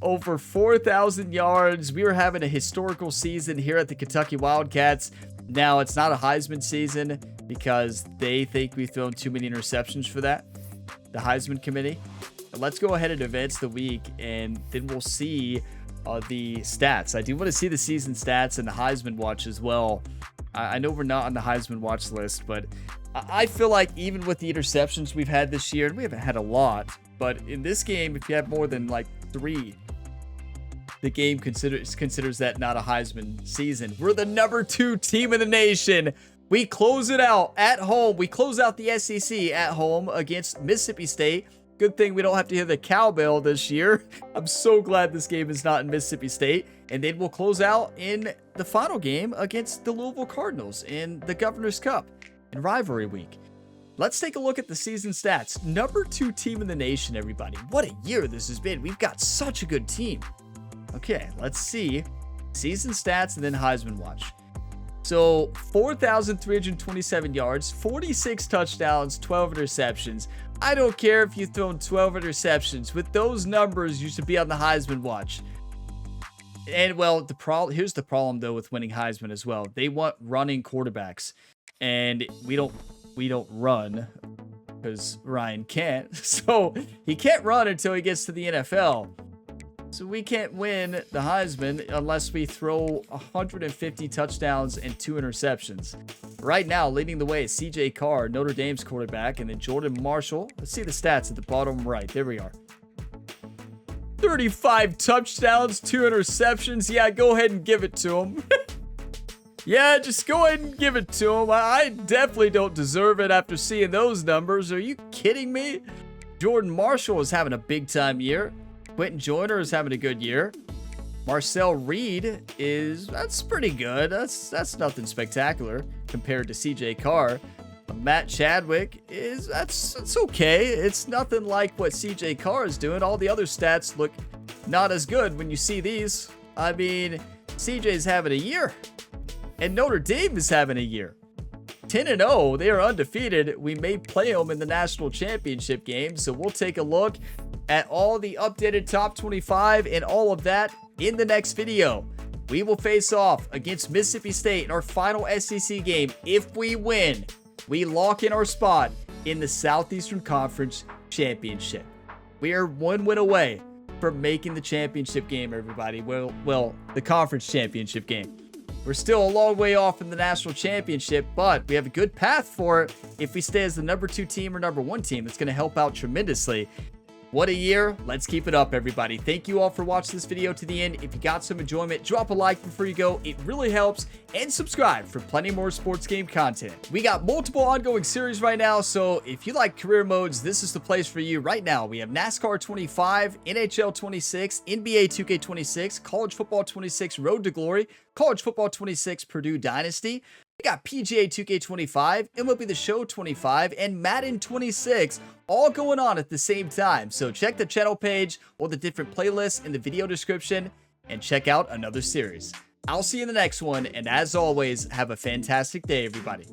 Speaker 1: Over 4,000 yards. We were having a historical season here at the Kentucky Wildcats. Now, it's not a Heisman season because they think we've thrown too many interceptions for that. The Heisman committee. Let's go ahead and advance the week, and then we'll see the stats. I do want to see the season stats and the Heisman watch as well. I know we're not on the Heisman watch list, but I feel like even with the interceptions we've had this year, and we haven't had a lot, but in this game, if you have more than like 3, the game considers that not a Heisman season. We're the number 2 team in the nation. We close it out at home. We close out the SEC at home against Mississippi State. Good thing we don't have to hear the cowbell this year. I'm so glad this game is not in Mississippi State. And then we'll close out in the final game against the Louisville Cardinals in the Governor's Cup in rivalry week. Let's take a look at the season stats. Number 2 team in the nation, everybody. What a year this has been. We've got such a good team. Okay, let's see. Season stats and then Heisman watch. So 4,327 yards, 46 touchdowns, 12 interceptions. I don't care if you've thrown 12 interceptions. With those numbers, you should be on the Heisman watch. And well, here's the problem though with winning Heisman as well. They want running quarterbacks, and we don't run because Ryan can't. So he can't run until he gets to the NFL. So we can't win the Heisman unless we throw 150 touchdowns and 2 interceptions. Right now, leading the way is CJ Carr, Notre Dame's quarterback, and then Jordan Marshall. Let's see the stats at the bottom right. There we are. 35 touchdowns, 2 interceptions. Yeah, go ahead and give it to him. Yeah, just go ahead and give it to him. I definitely don't deserve it after seeing those numbers. Are you kidding me? Jordan Marshall is having a big-time year. Quentin Joyner is having a good year. Marcel Reed that's pretty good. That's nothing spectacular compared to CJ Carr. Matt Chadwick that's okay. It's nothing like what CJ Carr is doing. All the other stats look not as good when you see these. I mean, CJ's having a year, and Notre Dame is having a year. 10-0, they are undefeated. We may play them in the national championship game, so we'll take a look at all the updated top 25 and all of that in the next video. We will face off against Mississippi State in our final SEC game. If we win, we lock in our spot in the Southeastern Conference Championship. We are one win away from making the championship game, everybody. Well, the conference championship game. We're still a long way off from the national championship, but we have a good path for it if we stay as the number 2 team or number 1 team. It's going to help out tremendously. What a year. Let's keep it up, everybody. Thank you all for watching this video to the end. If you got some enjoyment, drop a like before you go. It really helps. And subscribe for plenty more sports game content. We got multiple ongoing series right now, so if you like career modes, this is the place for you right now. We have NASCAR 25, NHL 26, NBA 2K26, College Football 26, Road to Glory, College Football 26, Purdue Dynasty. We got PGA 2K25, MLB The Show 25, and Madden 26 all going on at the same time. So check the channel page or the different playlists in the video description and check out another series. I'll see you in the next one, and as always, have a fantastic day, everybody.